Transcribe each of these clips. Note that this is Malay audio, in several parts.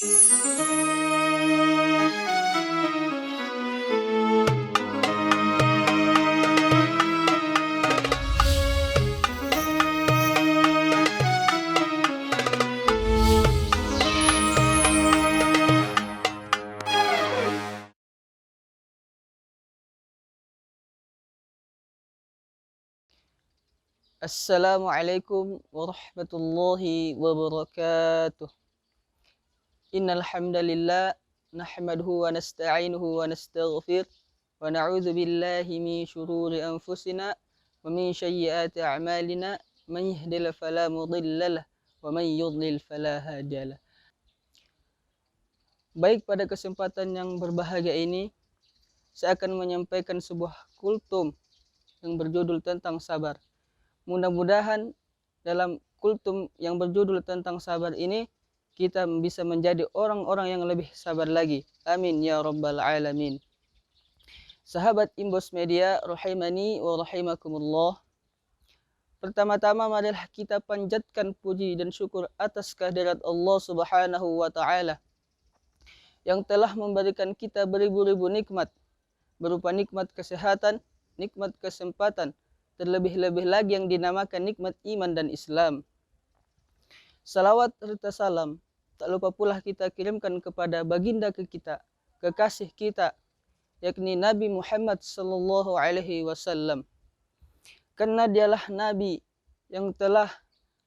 Assalamualaikum warahmatullahi wabarakatuh. Innal hamdalillah nahmaduhu wa nasta'inuhu wa nastaghfir wa na'udzu billahi min shururi anfusina wa min sayyiati a'malina man yahdihillahu fala mudhillalah wa man yudlil fala hadiyalah. Baik, pada kesempatan yang berbahagia ini saya akan menyampaikan sebuah kultum yang berjudul tentang sabar. Mudah-mudahan dalam kultum yang berjudul tentang sabar ini kita bisa menjadi orang-orang yang lebih sabar lagi. Amin ya rabbal alamin. Sahabat Imbos Media rahimani wa rahimakumullah. Pertama-tama marilah kita panjatkan puji dan syukur atas kehadirat Allah Subhanahu wa taala yang telah memberikan kita beribu-ribu nikmat berupa nikmat kesehatan, nikmat kesempatan, terlebih-lebih lagi yang dinamakan nikmat iman dan Islam. Salawat serta salam tak lupa pula kita kirimkan kepada baginda kita, kekasih kita, yakni Nabi Muhammad sallallahu alaihi wasallam. Karena dialah Nabi yang telah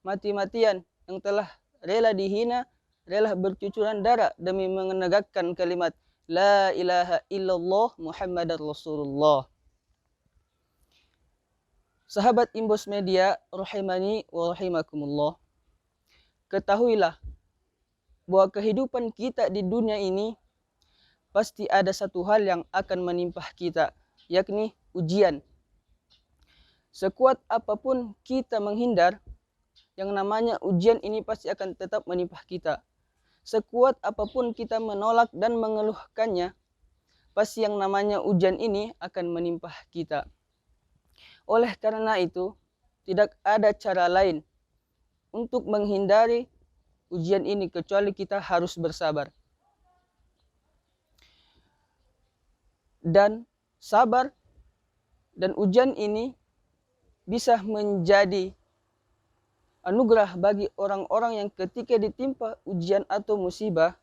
mati-matian, yang telah rela dihina, rela bercucuran darah demi menegakkan kalimat La ilaha illallah Muhammadar Rasulullah. Sahabat Imbos Media rahimani wa rahimakumullah. Ketahuilah bahwa kehidupan kita di dunia ini pasti ada satu hal yang akan menimpa kita, yakni ujian. Sekuat apapun kita menghindar, yang namanya ujian ini pasti akan tetap menimpa kita. Sekuat apapun kita menolak dan mengeluhkannya, pasti yang namanya ujian ini akan menimpa kita. Oleh karena itu, tidak ada cara lain untuk menghindari ujian ini kecuali kita harus bersabar. Dan sabar dan ujian ini bisa menjadi anugerah bagi orang-orang yang ketika ditimpa ujian atau musibah,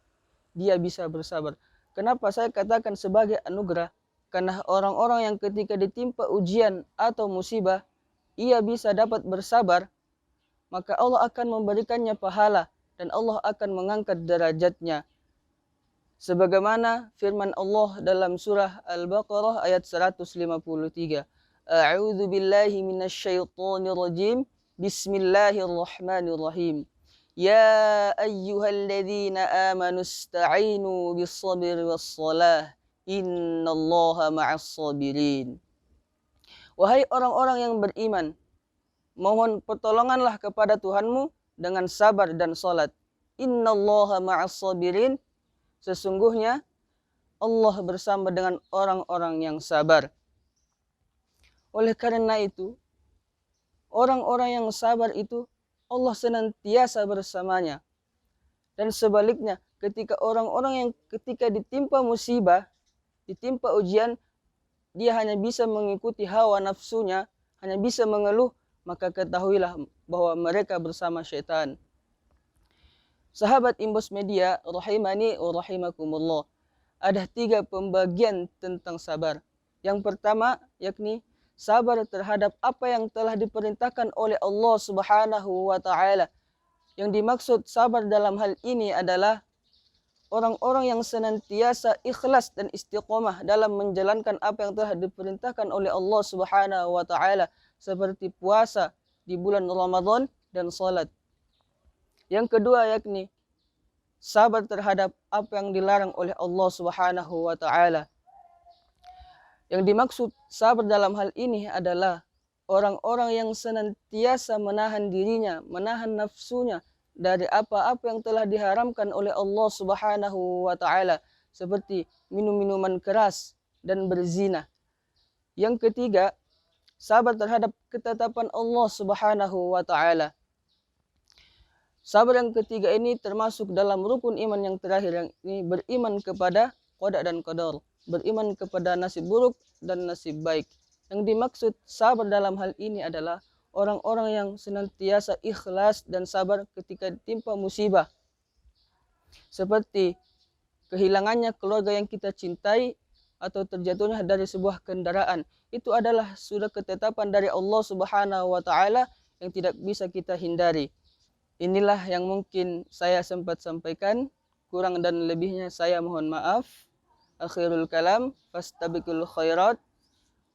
dia bisa bersabar. Kenapa saya katakan sebagai anugerah? Karena orang-orang yang ketika ditimpa ujian atau musibah, ia bisa dapat bersabar, maka Allah akan memberikannya pahala dan Allah akan mengangkat derajatnya. Sebagaimana firman Allah dalam surah Al-Baqarah ayat 153. A'udzu billahi minasyaitonir rajim. Bismillahirrahmanirrahim. Ya ayyuhalladzina amanu ista'inu bis-sabri was-salah. Innallaha ma'as sabirin. Wahai orang-orang yang beriman, mohon pertolonganlah kepada Tuhanmu dengan sabar dan salat. Innallaha ma'as sabirin. Sesungguhnya Allah bersama dengan orang-orang yang sabar. Oleh karena itu, orang-orang yang sabar itu Allah senantiasa bersamanya. Dan sebaliknya, ketika orang-orang yang ketika ditimpa musibah, ditimpa ujian, dia hanya bisa mengikuti hawa nafsunya, hanya bisa mengeluh, maka ketahuilah bahwa mereka bersama syaitan. Sahabat Imbos Media rahimani wa rahimakumullah. Ada 3 pembagian tentang sabar. Yang pertama yakni sabar terhadap apa yang telah diperintahkan oleh Allah Subhanahu wa taala. Yang dimaksud sabar dalam hal ini adalah orang-orang yang senantiasa ikhlas dan istiqomah dalam menjalankan apa yang telah diperintahkan oleh Allah Subhanahu wa taala, seperti puasa di bulan Ramadan dan salat. Yang kedua yakni sabar terhadap apa yang dilarang oleh Allah Subhanahu wa taala. Yang dimaksud sabar dalam hal ini adalah orang-orang yang senantiasa menahan dirinya, menahan nafsunya dari apa-apa yang telah diharamkan oleh Allah Subhanahu wa taala, seperti minum-minuman keras dan berzina. Yang ketiga, sabar terhadap ketetapan Allah Subhanahu wa taala. Sabar yang ketiga ini termasuk dalam rukun iman yang terakhir, yang ini beriman kepada qada dan qadar, beriman kepada nasib buruk dan nasib baik. Yang dimaksud sabar dalam hal ini adalah orang-orang yang senantiasa ikhlas dan sabar ketika ditimpa musibah, seperti kehilangannya keluarga yang kita cintai atau terjatuhnya dari sebuah kendaraan. Itu adalah sudah ketetapan dari Allah Subhanahu wa taala yang tidak bisa kita hindari. Inilah yang mungkin saya sempat sampaikan. Kurang dan lebihnya saya mohon maaf. Akhirul kalam, fastabiqul khairat.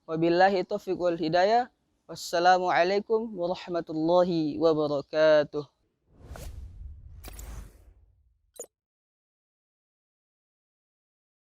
Wabillahi taufiq wal hidayah. Wassalamualaikum warahmatullahi wabarakatuh.